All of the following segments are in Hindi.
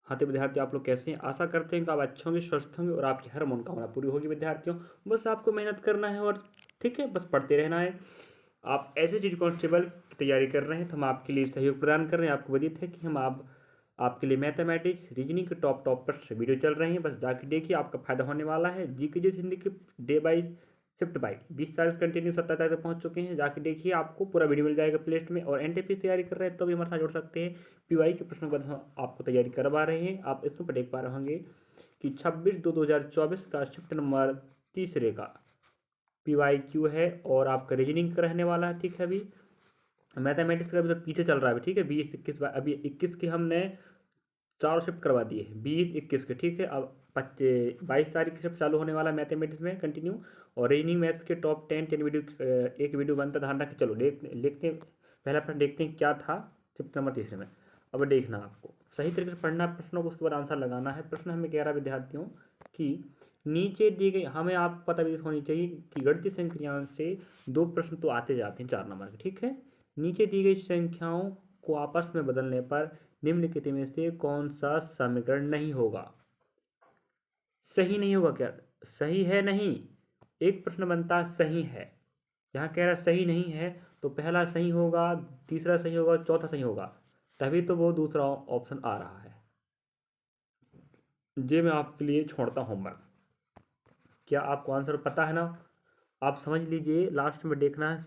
हाँ तो विद्यार्थियों, आप लोग कैसे हैं? आशा करते हैं कि आप अच्छे होंगे, स्वस्थ होंगे और आपकी हर मनोकामना पूरी होगी विद्यार्थियों। बस आपको मेहनत करना है और ठीक है, बस पढ़ते रहना है। आप ऐसे चीज कांस्टेबल की तैयारी कर रहे हैं तो हम आपके लिए सहयोग प्रदान कर रहे हैं। आपको बताइए थे कि हम आप आपके लिए मैथमेटिक्स रीजनिंग के टॉप पर से वीडियो चल रहे हैं। बस जाके देखिए, आपका फायदा होने वाला है। जीके जी हिंदी के डे बाई शिफ्ट बाई 20 तारीख कंटिन्यू 17 तारीख तक पहुंच चुके हैं। जाके देखिए, आपको पूरा वीडियो मिल जाएगा प्लेलिस्ट में। और एनटीपी तैयारी कर रहे हैं तो भी हमारे साथ जुड़ सकते हैं। पीवाई के प्रश्नों का हम आपको तैयारी करवा रहे हैं। आप इसमें पर देख पा रहे होंगे कि 26/2/2024 का शिफ्ट नंबर तीसरे का PYQ है और आपका रीजनिंग का रहने वाला है। ठीक है, अभी मैथमेटिक्स का भी तो पीछे चल रहा है अभी। ठीक है, 20 21 अभी 21 की हमने 4 शिफ्ट करवा दिए हैं, 20 21 के। ठीक है, अब 22 तारीख की शिफ्ट चालू होने वाला है मैथमेटिक्स में कंटिन्यू। और रीजनिंग मैथ्स के टॉप 10 वीडियो, एक वीडियो बनता ध्यान रखें। चलो देखते हैं, पहला प्रश्न देखते हैं क्या था शिफ्ट नंबर तीसरे में। अब देखना, आपको सही तरीके से पढ़ना प्रश्नों को, उसके बाद आंसर लगाना है। प्रश्न हमें कह रहा है विद्यार्थियों कि नीचे दी गई, हमें आप पता भी होनी चाहिए कि गणितीय संक्रियाओं से 2 प्रश्न तो आते जाते हैं 4 नंबर के। ठीक है, नीचे दी गई संख्याओं को आपस में बदलने पर निम्नलिखित में से कौन सा समीकरण नहीं होगा? सही नहीं होगा क्या? सही है नहीं, एक प्रश्न बनता है सही है, यहाँ कह रहा है सही नहीं है, तो पहला सही होगा, तीसरा सही होगा, चौथा सही होगा, तभी तो वो दूसरा ऑप्शन आ रहा है। ये मैं आपके लिए छोड़ता हूँ होमवर्क। क्या आपको आंसर पता है ना? आप समझ लीजिए, लास्ट में देखना है।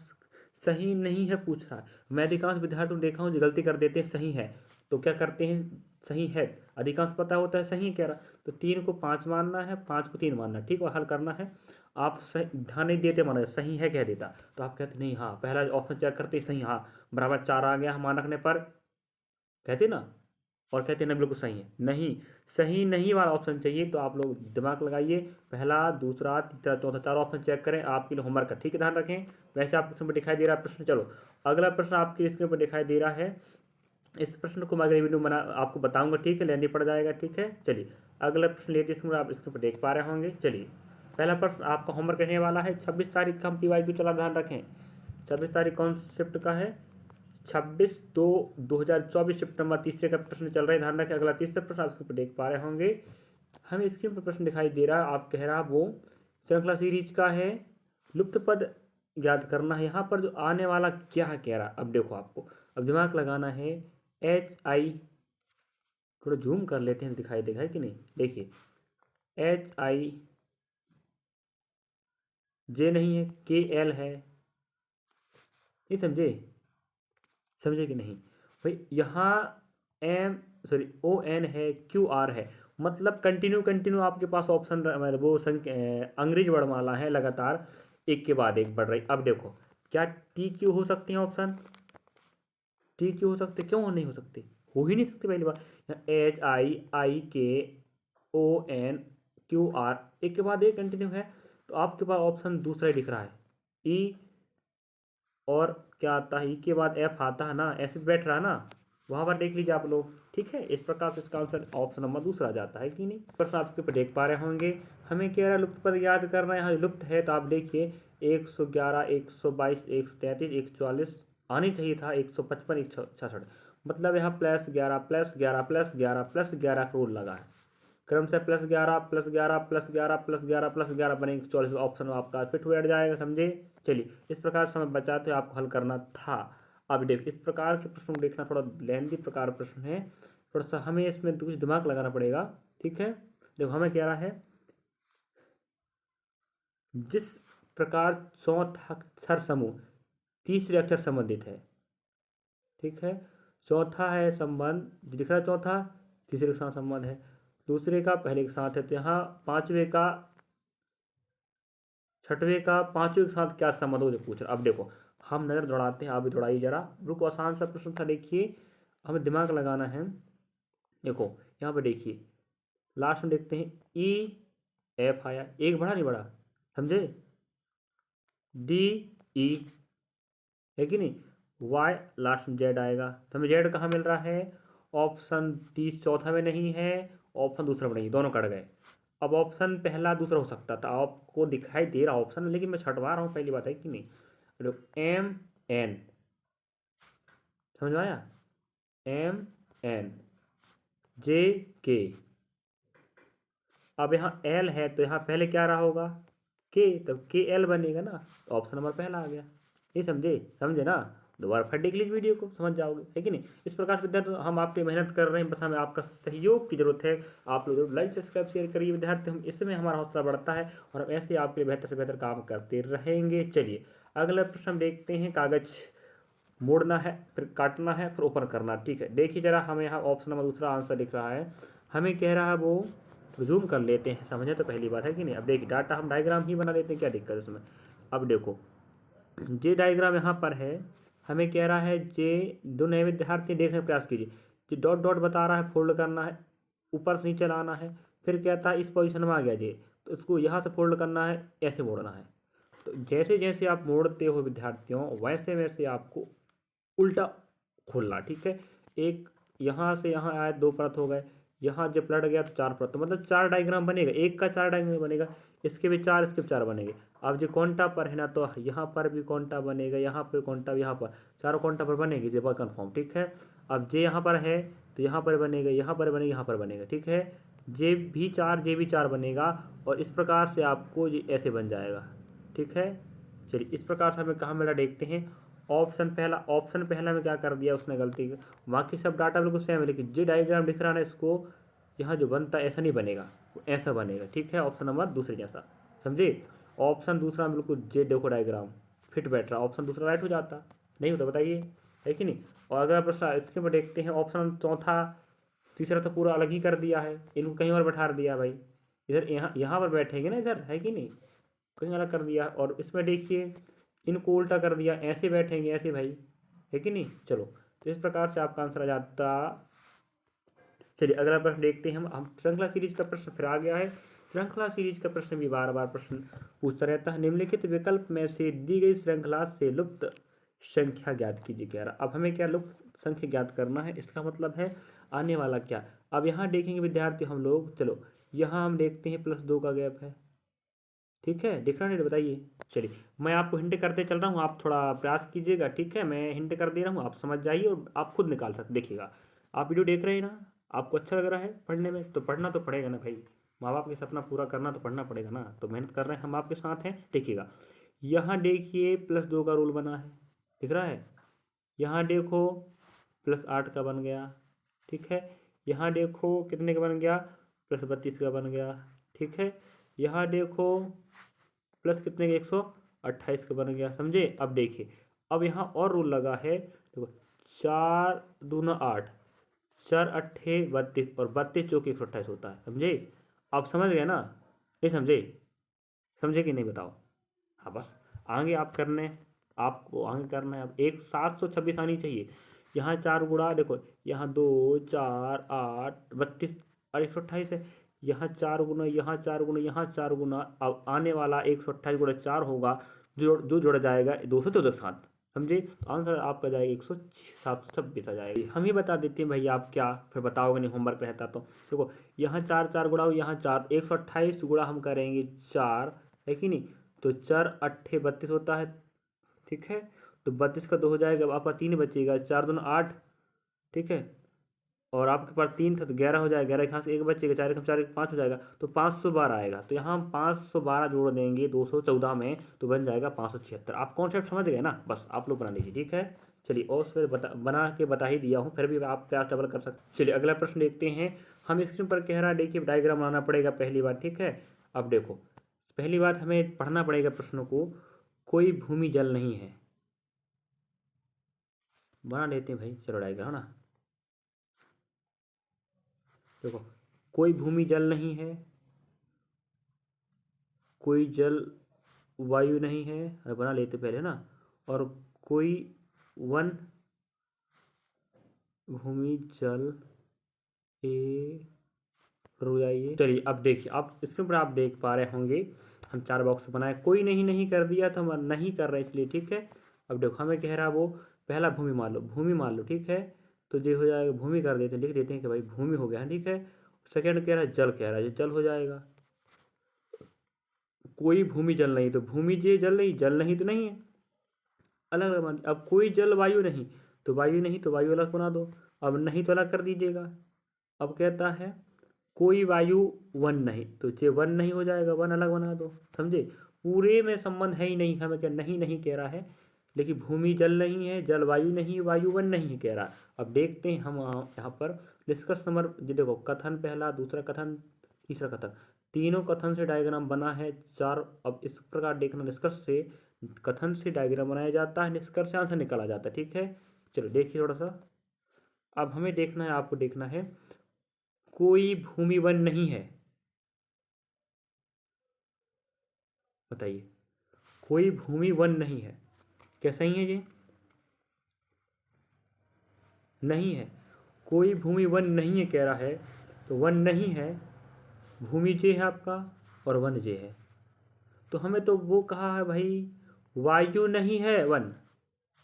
सही नहीं है पूछ रहा है। मैं अधिकांश विद्यार्थियों को देखा हूँ जो गलती कर देते हैं सही है, तो क्या करते हैं सही है, अधिकांश पता होता है सही है कह रहा, तो 3 को 5 मानना है, 5 को 3 मानना है। ठीक है, हल करना है। आप सही ध्यान नहीं देते, माना सही है कह देता, तो आप कहते नहीं, हाँ पहला ऑप्शन चेक करते सही, हाँ बराबर 4 आ गया मान रखने पर, कहते ना, और कहते हैं ना बिल्कुल सही है। नहीं, सही नहीं वाला ऑप्शन चाहिए, तो आप लोग दिमाग लगाइए, पहला दूसरा तीसरा चौथा 4 ऑप्शन चेक करें। आपके लिए होमवर्क का ठीक है, ध्यान रखें। वैसे आपको स्क्रीन पर दिखाई दे रहा है प्रश्न। चलो अगला प्रश्न आपकी स्क्रीन पर दिखाई दे रहा है। इस प्रश्न को मैं अगले वीडियो में आपको बताऊंगा। ठीक है, लेंदी पड़ जाएगा। ठीक है, चलिए अगला प्रश्न लेते इसमें, आप स्क्रीन पर देख पा रहे होंगे। चलिए पहला प्रश्न आपका होमवर्क रहने वाला है। 26 तारीख का हम PYQ चला, ध्यान रखें। 26 तारीख कौन शिफ्ट का है? 26/2/2024 शिफ्ट नंबर तीसरे का प्रश्न चल रहा है, ध्यान रखें। अगला तीसरा प्रश्न आप स्क्रीन पर देख पा रहे होंगे। हमें स्क्रीन पर प्रश्न दिखाई दे रहा है, आप कह रहा वो श्रृंखला सीरीज का है, लुप्त पद याद करना है। यहाँ पर जो आने वाला क्या है कह रहा, अब देखो आपको, अब दिमाग लगाना है। HI, थोड़ा जूम कर लेते हैं, दिखाई देगा है कि नहीं, देखिए HIJ नहीं है, KL है, नहीं समझे? समझे कि नहीं भाई? यहाँ ON है, QR है, मतलब कंटिन्यू कंटिन्यू आपके पास ऑप्शन, मतलब वो अंग्रेज वर्णमाला है, लगातार एक के बाद एक बढ़ रही। अब देखो, क्या TQ हो सकते हैं ऑप्शन? TQ हो सकते, क्यों नहीं हो सकते? हो ही नहीं सकते। पहली बार HIIKONQR एक के बाद एक कंटिन्यू है, तो आपके पास ऑप्शन दूसरा ही दिख रहा है, ई। और क्या आता है, ई के बाद F आता है ना, ऐसे बैठ रहा है ना, वहाँ पर देख लीजिए आप लोग। ठीक है, इस प्रकार से इसका आंसर ऑप्शन नंबर दूसरा जाता है कि नहीं। प्रश्न आप इसके ऊपर देख पा रहे होंगे। हमें कह रहा है लुप्त पद याद करना है। यहाँ लुप्त है तो आप देखिए 111 122 133 144 आनी चाहिए था, 155 166, मतलब यहाँ +11 +11 +11 +11 का रूल लगा है। क्रम से +11 +11 +11 +11 +11 बने 44 ऑप्शन आपका फिट बैठ जाएगा, समझे? चलिए इस प्रकार समय बचाते हुए आपको हल करना था। अब देखो, इस प्रकार के प्रश्न को देखना थोड़ा लेंदी प्रकार प्रश्न है, थोड़ा सा हमें इसमें कुछ दिमाग लगाना पड़ेगा। ठीक है, देखो हमें कह रहा है जिस प्रकार चौथा अक्षर समूह तीसरे अक्षर संबंधित है। ठीक है, चौथा है संबंध जो दिख रहा है, चौथा तीसरे के साथ संबंध है, दूसरे का पहले के साथ है, तो यहाँ पांचवें का छठवें का पांचवें के साथ क्या संबंध हो जो पूछ रहा। अब देखो हम नज़र दौड़ाते हैं, आप भी दौड़ाइए जरा, बिल्कुल आसान सा प्रश्न था। देखिए हमें दिमाग लगाना है। देखो यहाँ पर देखिए लास्ट में देखते हैं EF आया, एक बड़ा नहीं बड़ा, समझे? DE है कि नहीं, Y लास्ट में Z आएगा, तो हमें Z कहाँ मिल रहा है? ऑप्शन 30 चौथा में नहीं है, ऑप्शन दूसरा में नहीं, दोनों कट गए। अब ऑप्शन पहला दूसरा हो सकता था, आपको दिखाई दे रहा ऑप्शन, लेकिन मैं छटवा रहा हूँ, पहली बात है कि नहीं। MN, समझ में आया? MN, जे के। अब यहाँ एल है तो यहाँ पहले क्या रहा होगा, के, तब के एल बनेगा ना, तो ऑप्शन नंबर पहला आ गया। ये समझे, समझे ना। दोबारा फिर देख लीजिए वीडियो को, समझ जाओगे, है कि नहीं। इस प्रकार से विद्यार्थी हम आपकी मेहनत कर रहे हैं, बस हमें आपका सहयोग की जरूरत है। आप लोग लाइक सब्सक्राइब शेयर करिए विद्यार्थी, हम इसमें हमारा हौसला बढ़ता है और हम ऐसे आपके लिए बेहतर से बेहतर काम करते रहेंगे। चलिए अगला प्रश्न हम देखते हैं। कागज मोड़ना है, फिर काटना है, फिर ओपन करना, ठीक है। देखिए जरा, हमें यहाँ ऑप्शन नंबर दूसरा आंसर दिख रहा है। हमें कह रहा है वो, जूम कर लेते हैं, समझे तो पहली बात, है कि नहीं। अब देखिए डाटा हम डायग्राम ही बना लेते हैं, क्या दिक्कत है उसमें। अब देखो जे डायग्राम यहाँ पर है, हमें कह रहा है जे दो नए विद्यार्थी देखने का प्रयास कीजिए। जो डॉट डॉट बता रहा है फोल्ड करना है, ऊपर से नीचे लाना है, फिर कहता है इस पोजीशन में आ गया जे, तो इसको यहाँ से फोल्ड करना है, ऐसे मोड़ना है। तो जैसे जैसे आप मोड़ते हो विद्यार्थियों, वैसे वैसे आपको उल्टा खोलना, ठीक है। एक यहाँ से यहाँ आया, दो परत हो गए, यहाँ जब पलट गया तो चार परत, तो मतलब चार डायग्राम बनेगा, एक का चार डायग्राम बनेगा। इसके भी चार, इसके भी चार बनेंगे। अब जो कौंटा पर है ना, तो यहाँ पर भी कौंटा बनेगा, यहाँ पर कौंटा, यहाँ पर चारों कौंटा पर बनेगी, ये बात कन्फर्म, ठीक है। अब जे यहाँ पर है तो यहाँ पर बनेगा, यहाँ पर बनेगा, यहाँ पर बनेगा, ठीक है। जे भी चार बनेगा, और इस प्रकार से आपको ये ऐसे बन जाएगा, ठीक है। चलिए इस प्रकार से हमें कहाँ मिला देखते हैं। ऑप्शन पहला में क्या कर दिया उसने गलती, बाकी सब डाटा बिल्कुल सेम है, लेकिन जो डायग्राम दिख रहा है ना, इसको यहाँ जो बनता है ऐसा नहीं बनेगा, वो ऐसा बनेगा, ठीक है। ऑप्शन नंबर दूसरे जैसा, समझे। ऑप्शन दूसरा बिल्कुल जे देखो डायग्राम फिट बैठ रहा, ऑप्शन दूसरा राइट हो जाता, नहीं होता, बताइए, है कि नहीं। और अगर प्रश्न स्क्रीन पर देखते हैं, ऑप्शन चौथा, तीसरा तो पूरा अलग ही कर दिया है, इनको कहीं और बैठा दिया भाई, इधर यहाँ पर बैठेंगे ना, इधर, है कि नहीं, कहीं अलग कर दिया। और इसमें देखिए इनको उल्टा कर दिया, ऐसे बैठेंगे ऐसे भाई, है कि नहीं। चलो तो इस प्रकार से आपका आंसर आ जाता। चलिए अगला प्रश्न देखते हैं हम श्रृंखला सीरीज का प्रश्न फिर आ गया है। श्रृंखला सीरीज का प्रश्न भी बार बार प्रश्न पूछता रहता है। निम्नलिखित विकल्प में से दी गई श्रृंखला से लुप्त संख्या ज्ञात कीजिए, कह रहा। अब हमें क्या लुप्त संख्या ज्ञात करना है, इसका मतलब है आने वाला क्या। अब यहाँ देखेंगे विद्यार्थी हम लोग, चलो यहाँ हम देखते हैं +2 का गैप है, ठीक है, दिख रहा नहीं, बताइए। चलिए मैं आपको हिंट करते चल रहा हूँ, आप थोड़ा प्रयास कीजिएगा, ठीक है। मैं हिंट कर दे रहा हूँ, आप समझ जाइए और आप खुद निकाल सकते, देखिएगा। आप वीडियो देख रहे हैं ना, आपको अच्छा लग रहा है पढ़ने में, तो पढ़ना तो पड़ेगा ना भाई, माँ बाप के सपना पूरा करना तो पढ़ना पड़ेगा ना, तो मेहनत कर रहे हैं हम आपके साथ हैं, देखिएगा। यहाँ देखिए +2 का रूल बना है, दिख रहा है। यहाँ देखो +8 का बन गया, ठीक है। यहाँ देखो कितने का बन गया, +32 का बन गया, ठीक है। यहाँ देखो प्लस कितने का, 128 का बन गया, समझे। अब देखिए, अब यहाँ और रूल लगा है, देखो 4 दूना 8, 4 अट्ठे 32, और 32 चौके 128 होता है, समझे। आप समझ गए ना, नहीं समझे, समझे कि नहीं बताओ। हाँ बस आगे आप करने, आपको आगे करना है। अब एक 726 आनी चाहिए। यहाँ 4 गुणा देखो, यहाँ 2 4 8 32 और 128 है। यहाँ 4 गुना, यहाँ 4 गुना, यहाँ 4 गुना, अब आने वाला 128 गुणा 4 होगा, जो जुड़ जाएगा 214 के साथ, समझे। तो आंसर आपका जाएगा 726 आ जाएगा। हम ही बता देते हैं भैया, आप क्या फिर बताओगे नहीं, होमवर्क रहता तो। देखो यहाँ 4 4 गुणा, यहाँ 4, 128 गुणा हम करेंगे 4, है कि नहीं। तो 4 अट्ठे 32 होता है, ठीक है। तो 32 का 2 हो जाएगा, अब आपका 3 बचेगा, 4 दूना 8, ठीक है। और आपके पास 3 था तो 11 हो जाएगा, 11 यहाँ से 1 बचेगा, 4 1 4 5 हो जाएगा, तो 512 आएगा। तो यहाँ हम 512 जोड़ देंगे 214 में, तो बन जाएगा 576। आप कॉन्सेप्ट समझ गए ना, बस आप लोग बना लीजिए, ठीक है। चलिए और फिर बना के बता ही दिया हूँ, फिर भी आप प्रयास डबल कर सकते। चलिए अगला प्रश्न देखते हैं। हम स्क्रीन पर कह रहा है, देखिए डायग्राम बनाना पड़ेगा पहली बार, ठीक है। अब देखो पहली बात हमें पढ़ना पड़ेगा प्रश्नों को। कोई भूमि जल नहीं है, बना लेते हैं भाई, चलो डायग्राम ना। देखो कोई भूमि जल नहीं है, कोई जल वायु नहीं है, बना लेते पहले ना। और कोई वन भूमि जल ए, रुक जाइए। चलिए अब देखिए, आप स्क्रीन पर आप देख पा रहे होंगे, हम 4 बॉक्स बनाए, कोई नहीं नहीं कर दिया तो हम नहीं कर रहे इसलिए, ठीक है। अब देखो हमें कह रहा वो पहला भूमि मान लो, भूमि मान लो, ठीक है। तो ये हो जाएगा, भूमि कर देते हैं, लिख देते हैं कि भाई भूमि हो गया है, ठीक है। सेकेंड कह रहा है जल, कह रहा है ये जल हो जाएगा। कोई भूमि जल नहीं, तो भूमि जे जल नहीं, जल नहीं तो नहीं है, अलग अलग मान। अब कोई जल वायु नहीं, तो वायु नहीं तो वायु अलग बना दो, अब नहीं तो अलग कर दीजिएगा, अब कहता है कोई वायु वन नहीं, तो ये वन नहीं हो जाएगा, वन अलग बना दो, समझे। पूरे में संबंध है ही नहीं, हमें क्या नहीं नहीं कह रहा है, लेकिन भूमि जल नहीं है, जल वायु नहीं, वायु वन नहीं है कह रहा है। अब देखते हैं हम यहाँ पर निष्कर्ष नंबर, ये देखो कथन पहला, दूसरा कथन, तीसरा कथन, तीनों कथन से डायग्राम बना है चार। अब इस प्रकार देखना, निष्कर्ष से कथन से डायग्राम बनाया जाता है, निष्कर्ष से आंसर निकाला जाता है, ठीक है। चलो देखिए थोड़ा सा, अब हमें देखना है, आपको देखना है, कोई भूमि वन नहीं है, बताइए, कोई भूमि वन नहीं है, क्या सही है ये? नहीं है, कोई भूमि वन नहीं है कह रहा है, तो वन नहीं है, भूमि जे है आपका और वन जे है, तो हमें तो वो कहा है भाई वायु नहीं है वन,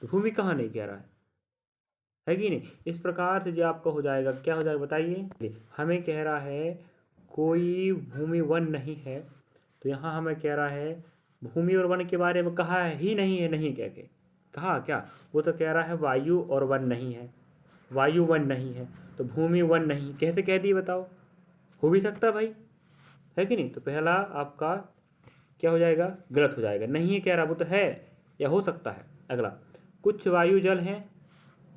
तो भूमि कहाँ नहीं कह रहा है कि नहीं। इस प्रकार से जो आपका हो जाएगा, क्या हो जाएगा बताइए, हमें कह रहा है कोई भूमि वन नहीं है, तो यहाँ हमें कह रहा है भूमि और वन के बारे में कहा है ही नहीं है, नहीं कह के कहा क्या, वो तो कह रहा है वायु और वन नहीं है, वायु वन नहीं है, तो भूमि वन नहीं कैसे कह दिए बताओ, हो भी सकता भाई, है कि नहीं। तो पहला आपका क्या हो जाएगा, गलत हो जाएगा, नहीं है कह रहा, वो तो है या हो सकता है। अगला, कुछ वायु जल है,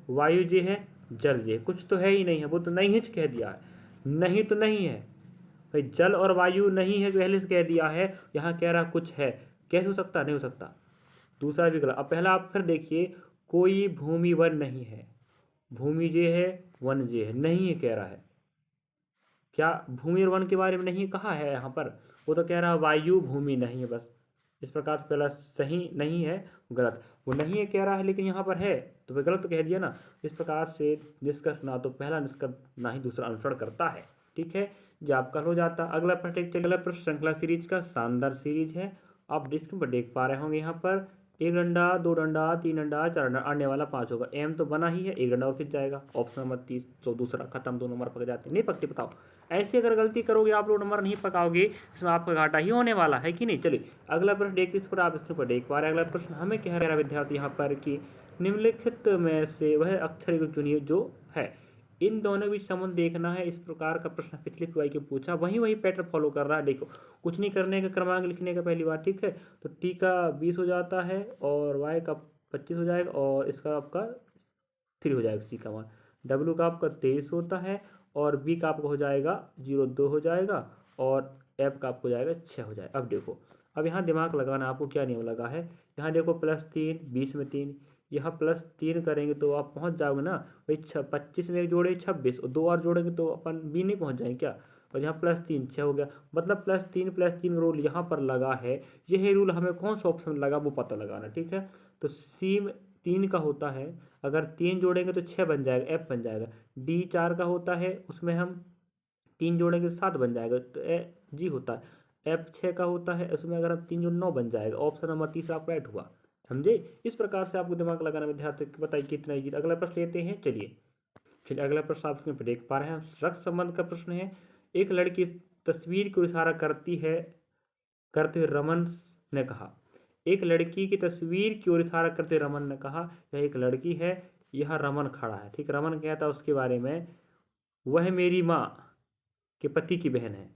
वायु जे है, जल जे, कुछ तो है ही नहीं है, वो तो नहीं है कह दिया है, नहीं तो नहीं है भाई, जल और वायु नहीं है पहले से कह दिया है, यहाँ कह रहा कुछ है, कैसे हो सकता, नहीं हो सकता। दूसरा भी गलत। अब पहला आप फिर देखिए, कोई भूमि वन नहीं है, भूमि जे है, वन जे है, नहीं है कह रहा है, क्या भूमि और वन के बारे में नहीं कहा है यहाँ पर, वो तो कह रहा है वायु भूमि नहीं है बस। इस प्रकार से पहला सही नहीं है, गलत, वो नहीं है कह रहा है लेकिन यहाँ पर है, तो वह गलत कह दिया ना। इस प्रकार से निष्कर्ष ना तो पहला निष्कर्ष ना ही दूसरा अनुसरण करता है, ठीक है। जो आपका हो जाता। अगला प्रश्न, अगला प्रश्न श्रृंखला सीरीज का शानदार सीरीज है, आप डिस्क्रिप्शन पर देख पा रहे होंगे यहाँ पर, एक डंडा, दो डंडा, तीन डंडा, चार डंडा, आने वाला पाँच होगा, एम तो बना ही है, एक डंडा और खिंच जाएगा, ऑप्शन नंबर 30, तो दूसरा खत्म, दो नंबर पक जाते हैं, नहीं पकते बताओ। ऐसे अगर गलती करोगे आप लोग नंबर नहीं पकाओगे, इसमें आपका घाटा ही होने वाला है कि नहीं। चलिए अगला प्रश्न देखते, इस पर आप इसके ऊपर देख पा रहे हैं। अगला प्रश्न हमें कह रहा है विद्यार्थी यहाँ पर कि निम्नलिखित में से वह अक्षर चुनिए जो है, इन दोनों बीच संबंध देखना है। इस प्रकार का प्रश्न पिछली पीवाई के पूछा, वही वही पैटर्न फॉलो कर रहा है। देखो कुछ नहीं करने का, क्रमांक लिखने का पहली बार, ठीक है। तो टी का 20 हो जाता है और वाई का 25 हो जाएगा और इसका आपका 3 हो जाएगा, सी का मान। डब्ल्यू का आपका 23 होता है और बी का आपका हो जाएगा 0.2 हो जाएगा और एफ का आपको हो जाएगा 6 हो जाएगा। अब देखो, अब यहाँ दिमाग लगाना, आपको क्या नियम लगा है, यहाँ देखो +3, 20 में 3, यहाँ +3 करेंगे तो आप पहुँच जाओगे ना भाई, 25 में एक जोड़े 26 और 2 और जोड़ेंगे तो अपन बी नहीं पहुँच जाएंगे क्या। और यहाँ +3 6 हो गया, मतलब +3 रूल यहाँ पर लगा है। यही रूल हमें कौन सा ऑप्शन लगा वो पता लगाना, ठीक है। तो सी में 3 का होता है, अगर 3 जोड़ेंगे तो 6 बन जाएगा, एफ बन जाएगा। डी 4 का होता है, उसमें हम 3 जोड़ेंगे तो 7 बन जाएगा, तो ए जी होता है। एफ 6 का होता है, उसमें अगर हम 3 जोड़ 9 बन जाएगा। ऑप्शन नंबर तीसरा आपका राइट हुआ, समझे। इस प्रकार से आपको दिमाग लगाना विद्यार्थी, बताइए कितना ईजी। अगला प्रश्न लेते हैं, चलिए अगला प्रश्न आप इसमें देख पा रहे हैं, रक्त संबंध का प्रश्न है। एक लड़की इस तस्वीर को इशारा करती है, करते हुए रमन ने कहा, एक लड़की की तस्वीर की ओर इशारा करते रमन ने कहा, यह एक लड़की है, यहाँ रमन खड़ा है, ठीक। रमन कहता है उसके बारे में, वह मेरी माँ के पति की बहन है।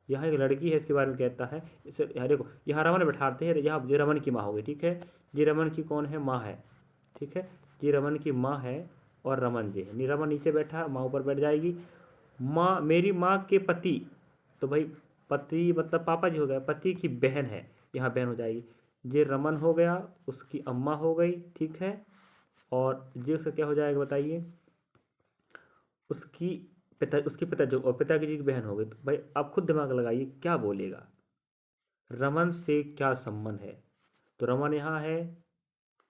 यहाँ एक लड़की है, इसके बारे में कहता है। इसे यहाँ देखो, यहाँ रमन बैठाते हैं, यहाँ ये रमन की माँ होगी, ठीक है। ये रमन की कौन है, माँ है, ठीक है। ये रमन की माँ है और रमन जी है, रमन नीचे बैठा है, माँ ऊपर बैठ जाएगी। माँ, मेरी माँ के पति, तो भाई पति मतलब पापा जी हो गए, पति की बहन है, यहाँ बहन हो जाएगी। ये रमन हो गया, उसकी अम्मा हो गई, ठीक है। और ये उसका क्या हो जाएगा बताइए, उसकी पिता, उसकी पिता जो, और पिता की जी की बहन हो गई। तो भाई आप खुद दिमाग लगाइए क्या बोलेगा, रमन से क्या संबंध है। तो रमन यहाँ है,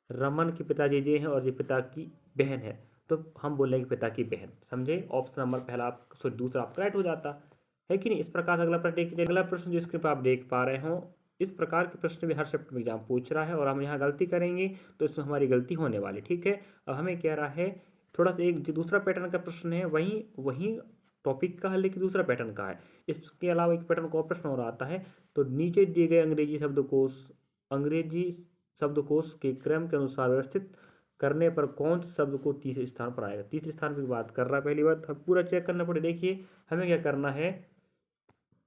रमन के पिताजी ये हैं और ये पिता की बहन है, तो हम बोलेंगे पिता की बहन, समझे। ऑप्शन नंबर पहला आप, सॉरी दूसरा आपका राइट हो जाता है कि नहीं। इस प्रकार से अगला प्रश्न देखिए, अगला प्रश्न जो स्क्रीन पर आप देख पा रहे हो, इस प्रकार के प्रश्न भी हर शिफ्ट में एग्जाम पूछ रहा है और हम यहाँ गलती करेंगे तो इसमें हमारी गलती होने वाली, ठीक है। अब हमें कह रहा है थोड़ा सा, एक जो दूसरा पैटर्न का प्रश्न है वही वही टॉपिक का है लेकिन दूसरा पैटर्न का है। इसके अलावा एक पैटर्न का और प्रश्न और आता है। तो नीचे दिए गए अंग्रेजी शब्दकोश के क्रम के अनुसार व्यवस्थित करने पर कौन से शब्द को तीसरे स्थान पर आएगा। तीसरे स्थान पर बात कर रहा है। पहली बात हम पूरा चेक करना पड़े। देखिए हमें क्या करना है,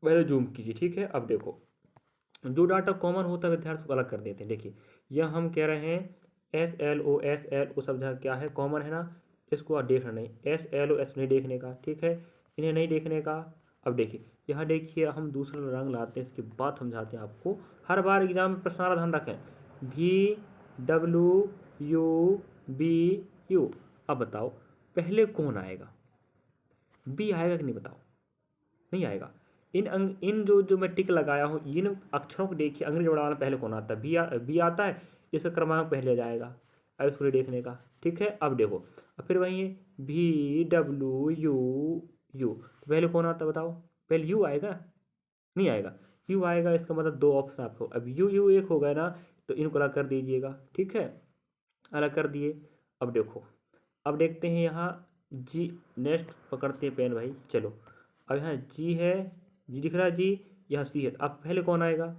पहले जूम कीजिए, ठीक है। अब देखो जो डाटा कॉमन होता है विद्यार्थी को अलग कर देते हैं। देखिए यह हम कह रहे हैं SLO शब्द क्या है, कॉमन है ना, इसको आप देखना नहीं, SLO नहीं देखने का, ठीक है, इन्हें नहीं देखने का। अब देखिए यहाँ देखिए हम दूसरा रंग लाते हैं, इसके बाद समझाते हैं आपको। हर बार एग्जाम में प्रश्न आ रहा, ध्यान रखें, VWUBU। अब बताओ पहले कौन आएगा, बी आएगा कि नहीं, बताओ, नहीं आएगा। इन जो मैं टिक लगाया हूँ इन अक्षरों को देखिए, अंग्रेजी बड़ा वाला पहले कौन आता है, बी आता है, इसका क्रमांक पहले जाएगा। अब इसको देखने का, ठीक है। अब देखो अब फिर वही है VWU, तो पहले कौन आता है बताओ, पहले यू आएगा, नहीं आएगा, यू आएगा, इसका मतलब दो ऑप्शन आपको, अब यू एक हो गया ना, तो इनको अलग कर दीजिएगा, ठीक है, अलग कर दिए। अब देखो अब देखते हैं यहाँ जी, नेक्स्ट पकड़ते हैं पेन भाई, चलो। अब यहाँ जी है, जी दिख रहा है जी, यहाँ सी है, अब पहले कौन आएगा,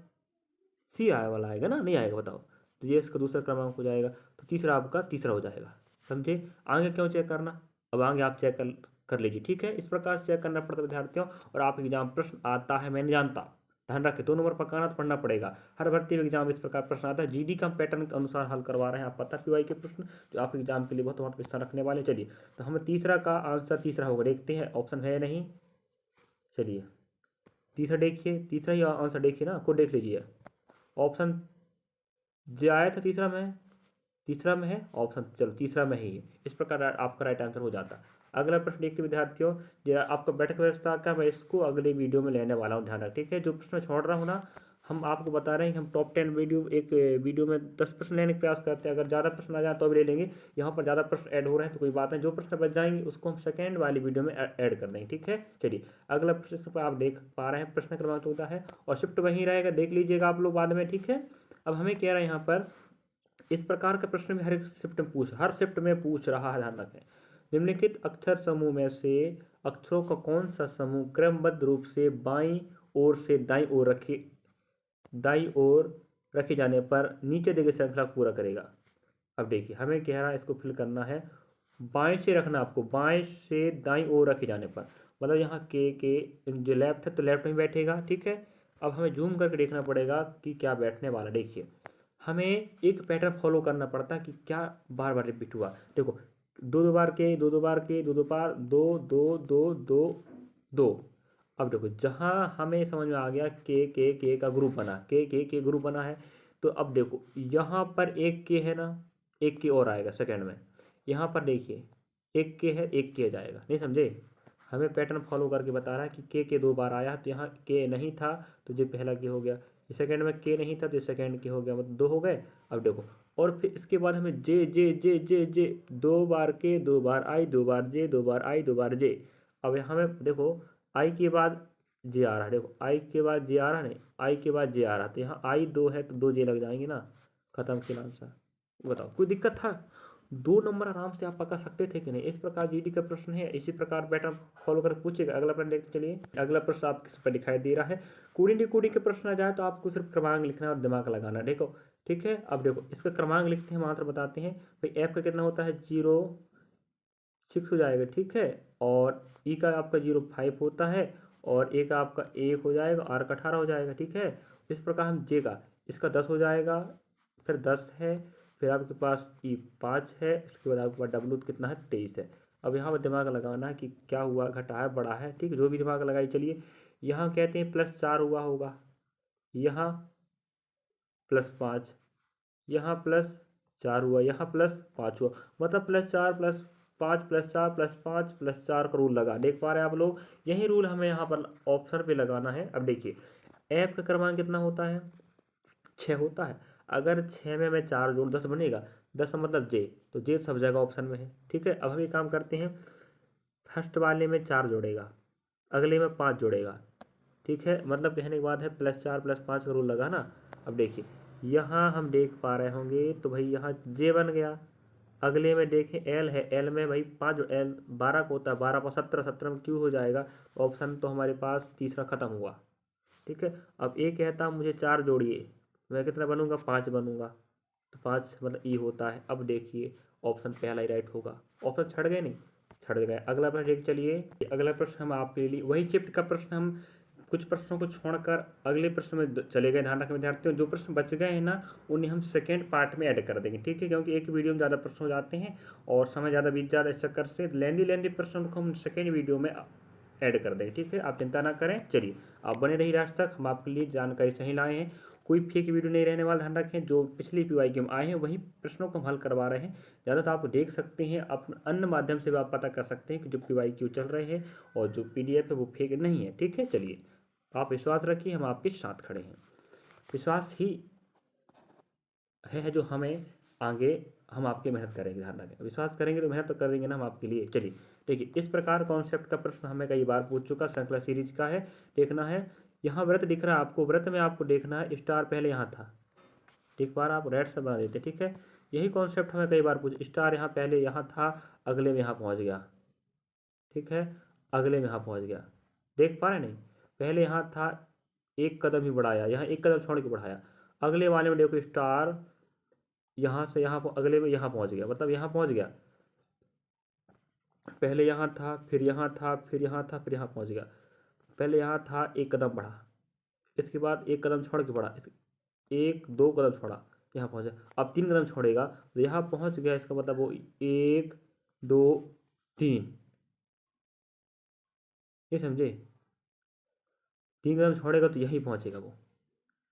सी आया वाला आएगा ना, नहीं आएगा बताओ, तो ये इसका दूसरा क्रमांक हो जाएगा, तो तीसरा आपका तीसरा हो जाएगा, समझे। आगे क्यों चेक करना, अब आगे आप चेक कर लीजिए, ठीक है। इस प्रकार चेक करना पड़ता है विद्यार्थियों, और आप एग्जाम प्रश्न आता है, मैंने जानता, ध्यान रखें, 2 नंबर पकाना तो पढ़ना पड़ेगा। हर भर्ती में एग्जाम इस प्रकार प्रश्न आता है, जीडी का पैटर्न के अनुसार हल करवा रहे हैं आप, पता पीवाई के प्रश्न जो आप एग्जाम के लिए बहुत महत्व हिस्सा रखने वाले। चलिए तो हमें तीसरा का आंसर तीसरा होगा, देखते हैं ऑप्शन है नहीं, चलिए तीसरा देखिए, तीसरा ही आंसर देखिए ना, खुद देख लीजिए, ऑप्शन जे आया था तीसरा में है ऑप्शन, चलो तीसरा में ही है, इस प्रकार आपका राइट आंसर हो जाता। अगला प्रश्न देखते विद्यार्थियों, जो आपका बैठक व्यवस्था का मैं इसको अगले वीडियो में लेने वाला हूँ, ध्यान रख, ठीक है। जो प्रश्न छोड़ रहा हूँ ना, हम आपको बता रहे हैं कि हम टॉप 10 एक वीडियो में 10 प्रश्न लेने का प्रयास करते हैं, अगर ज़्यादा प्रश्न आ जाए तो भी ले लेंगे, यहाँ पर ज़्यादा प्रश्न ऐड हो रहे हैं तो कोई बात नहीं, जो प्रश्न बच जाएंगे उसको हम सेकेंड वाली वीडियो में ऐड कर देंगे, ठीक है। चलिए अगला प्रश्न पर आप देख पा रहे हैं, प्रश्न क्रमांक होता है और शिफ्ट वहीं रहेगा, देख लीजिएगा आप लोग बाद में, ठीक है। अब हमें कह रहा है यहाँ पर, इस प्रकार का प्रश्न भी हर शिफ्ट में पूछ रहा है, ध्यान रखें। निम्नलिखित अक्षर समूह में से अक्षरों का कौन सा समूह क्रमबद्ध रूप से बाईं ओर से दाईं ओर रखे जाने पर नीचे दी गई श्रृंखला को पूरा करेगा। अब देखिए हमें कह रहा है, इसको फिल करना है, बाएं से रखना आपको, बाएं से दाईं ओर रखे जाने पर, मतलब यहाँ के जो लेफ्ट है तो लेफ्ट में बैठेगा, ठीक है। अब हमें जूम करके देखना पड़ेगा कि क्या बैठने वाला, देखिए हमें एक पैटर्न फॉलो करना पड़ता है कि क्या बार बार रिपीट हुआ। देखो दो बार के, दो बार के, दो बार, दो दो दो दो दो। अब देखो जहाँ हमें समझ में आ गया के का ग्रुप बना, के ग्रुप बना है, तो अब देखो यहाँ पर एक के है ना, एक के और आएगा सेकंड में, यहाँ पर देखिए एक के है, एक के जाएगा, नहीं समझे, हमें पैटर्न फॉलो करके बता रहा है कि के 2 बार आया, तो यहाँ के नहीं था तो ये पहला के हो गया, सेकंड में के नहीं था तो सेकंड के हो गया, मतलब 2 हो गए। अब देखो और फिर इसके बाद हमें जे जे जे जे जे 2 बार के, 2 बार आई, 2 बार जे, 2 बार आई, 2 बार जे। अब यहाँ में देखो आई के बाद जे आ रहा है, देखो आई के बाद जे आ रहा है, नहीं आई के बाद जे आ रहा, तो यहाँ आई 2 है तो 2 जे लग जाएंगे ना, खत्म के नाम से। बताओ कोई दिक्कत था, 2 नंबर आराम से आप पका सकते थे कि नहीं। इस प्रकार जीडी का प्रश्न है, इसी प्रकार पैटर्न फॉलो कर पूछेगा। अगला प्रश्न देखते चलिए, अगला प्रश्न आपके किस पर दिखाई दे रहा है, कोडिंग के प्रश्न आ जाए तो आपको सिर्फ क्रमांक लिखना और दिमाग लगाना, देखो ठीक है। अब देखो इसका क्रमांक लिखते हैं, मात्र बताते हैं भाई, एफ का कितना होता है 0.6 हो जाएगा, ठीक है, और ई का आपका 0.5 होता है, और ए का आपका 1 हो जाएगा, आर का 18 हो जाएगा, ठीक है। इस प्रकार हम जे का, इसका 10 हो जाएगा, फिर 10 है, फिर आपके पास ई 5 है, इसके बाद आपके पास डब्लू कितना है 23 है। अब यहाँ पर दिमाग लगाना है कि क्या हुआ, घटा है बढ़ा है, ठीक है, जो भी दिमाग लगाई। चलिए यहाँ कहते हैं +4 हुआ होगा, यहाँ +5, यहाँ +4 हुआ, यहाँ +5 हुआ, मतलब +4 +5 +4 +5 +4 का रूल लगा, देख पा रहे हैं आप लोग। यही रूल हमें यहाँ पर ऑप्शन पे लगाना है। अब देखिए ऐप का क्रमांक कितना होता है 6 होता है, अगर 6 में मैं 4 जोड़ 10 बनेगा, 10 मतलब जे, तो जे सब जगह ऑप्शन में है, ठीक है। अब हम ये काम करते हैं, फर्स्ट वाले में 4 जोड़ेगा, अगले में 5 जोड़ेगा, ठीक है, मतलब कहने के बाद है +4 +5 का रूल लगा ना। अब देखिए यहाँ हम देख पा रहे होंगे, तो भाई यहाँ जे बन गया, अगले में देखें एल है, एल में भाई 5, एल 12 को होता है, 12 पर 17, 17 में क्यों हो जाएगा, ऑप्शन तो हमारे पास तीसरा खत्म हुआ, ठीक है। अब ए कहता मुझे 4 जोड़िए, मैं कितना बनूंगा 5 बनूंगा, तो 5 मतलब ई होता है। अब देखिए ऑप्शन पहला ही राइट होगा। ऑप्शन छड़ गए नहीं, छड़ गए। अगला प्रश्न देख चलिए, अगला प्रश्न हम आपके लिए वही चिप्ट का प्रश्न, हम कुछ प्रश्नों को छोड़कर अगले प्रश्न में चले गए। ध्यान रखें विद्यार्थियों, जो प्रश्न बच गए हैं ना उन्हें हम सेकेंड पार्ट में ऐड कर देंगे, ठीक है, क्योंकि एक वीडियो में ज़्यादा प्रश्न हो जाते हैं और समय ज़्यादा बीत जाता है, इस चक्कर से लेंदी प्रश्न को हम सेकेंड वीडियो में ऐड कर देंगे, ठीक है, आप चिंता ना करें। चलिए आप बने रहिए लास्ट तक, हम आपके लिए जानकारी सही लाए हैं, कोई फेक वीडियो नहीं रहने वाला। ध्यान रखें, जो पिछली PYQ में आए हैं वही प्रश्नों को हम हल करवा रहे हैं। ज़्यादा तो आप देख सकते हैं, अपने अन्य माध्यम से भी आप पता कर सकते हैं कि जो PYQ चल रहे हैं और जो PDF है वो फेक नहीं है, ठीक है। चलिए आप विश्वास रखिए, हम आपके साथ खड़े हैं। विश्वास ही है जो हमें आगे, हम आपकी मेहनत करेंगे। ध्यान रखें, विश्वास करेंगे तो मेहनत तो करेंगे ना हम आपके लिए। चलिए देखिए, इस प्रकार कॉन्सेप्ट का प्रश्न हमें कई बार पूछ चुका, श्रृंखला सीरीज का है। देखना है, यहाँ व्रत दिख रहा है आपको, व्रत में आपको देखना है स्टार पहले यहाँ था, एक बार आप रेड से बना देते, ठीक है। यही कॉन्सेप्ट हमें कई बार पूछ, स्टार यहाँ पहले यहाँ था, अगले में यहाँ पहुँच गया, ठीक है, अगले में यहाँ पहुँच गया, देख पा रहे नहीं, पहले यहाँ था, एक कदम ही बढ़ाया, यहाँ एक कदम छोड़ के बढ़ाया, अगले वाले में देखो स्टार यहाँ से यहाँ अगले में यहाँ पहुँच गया, मतलब यहाँ पहुँच गया, पहले यहाँ था, फिर यहाँ था, फिर यहाँ था, फिर यहाँ पहुँच गया, पहले यहाँ था, एक कदम बढ़ा, इसके बाद एक कदम छोड़ के बढ़ा, एक दो कदम छोड़ा, यहाँ पहुँचा, अब 3 कदम छोड़ेगा तो यहाँ पहुँच गया, इसका मतलब वो 1 2 3, ये समझे, 3 कदम छोड़ेगा तो यहीं पहुँचेगा वो,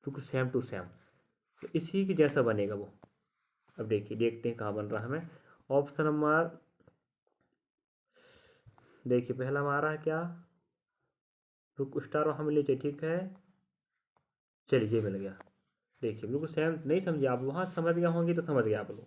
बिल्कुल सेम टू सेम, तो इसी के जैसा बनेगा वो। अब देखिए, देखते हैं कहाँ बन रहा है हमें। ऑप्शन नंबर देखिए, पहला हमारा है क्या, रुक स्टार वहाँ मिल लीजिए, ठीक है, चलिए ये मिल गया। देखिए बिल्कुल सेम, नहीं समझे आप, वहाँ समझ गए होंगे तो समझ गए आप लोग,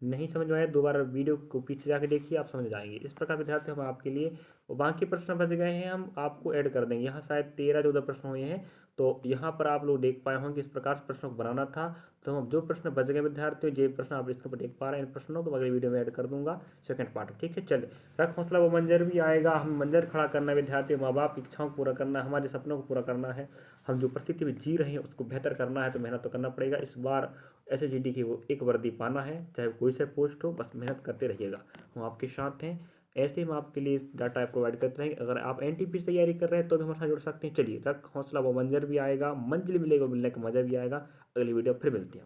नहीं समझ में आया दोबारा वीडियो को पीछे जाके देखिए, आप समझ जाएंगे। इस प्रकार विद्यार्थी हम आपके लिए, और बाकी प्रश्न बच गए हैं हम आपको ऐड कर देंगे, यहाँ शायद 13-14 प्रश्न हुए हैं, तो यहाँ पर आप लोग देख पाए होंगे इस प्रकार से प्रश्नों को बनाना था। तो हम जो प्रश्न बच गए विद्यार्थियों, जो प्रश्न आप इसके ऊपर देख पा रहे हैं, इन प्रश्नों को अगले वीडियो में ऐड कर दूंगा सेकंड पार्ट, ठीक है। चलिए रख हौसला, वो मंजर भी आएगा, हम मंजर खड़ा करना है विद्यार्थी, माँ बाप की इच्छाओं को पूरा करना है, हमारे सपनों को पूरा करना है, हम जो परिस्थिति में जी रहे हैं उसको बेहतर करना है, तो मेहनत तो करना पड़ेगा। इस बार SSGD की वो एक वर्दी पाना है, चाहे कोई सा पोस्ट हो, बस मेहनत करते रहिएगा, हम आपके साथ हैं। ऐसे ही हम आपके लिए डाटा प्रोवाइड करते रहेंगे। अगर आप NTPC तैयारी कर रहे हैं तो भी हमारे साथ जुड़ सकते हैं। चलिए रख हौसला, वो मंजर भी आएगा, मंजिल मिलेगा, मिलने का मज़ा भी आएगा। अगली वीडियो फिर मिलती है।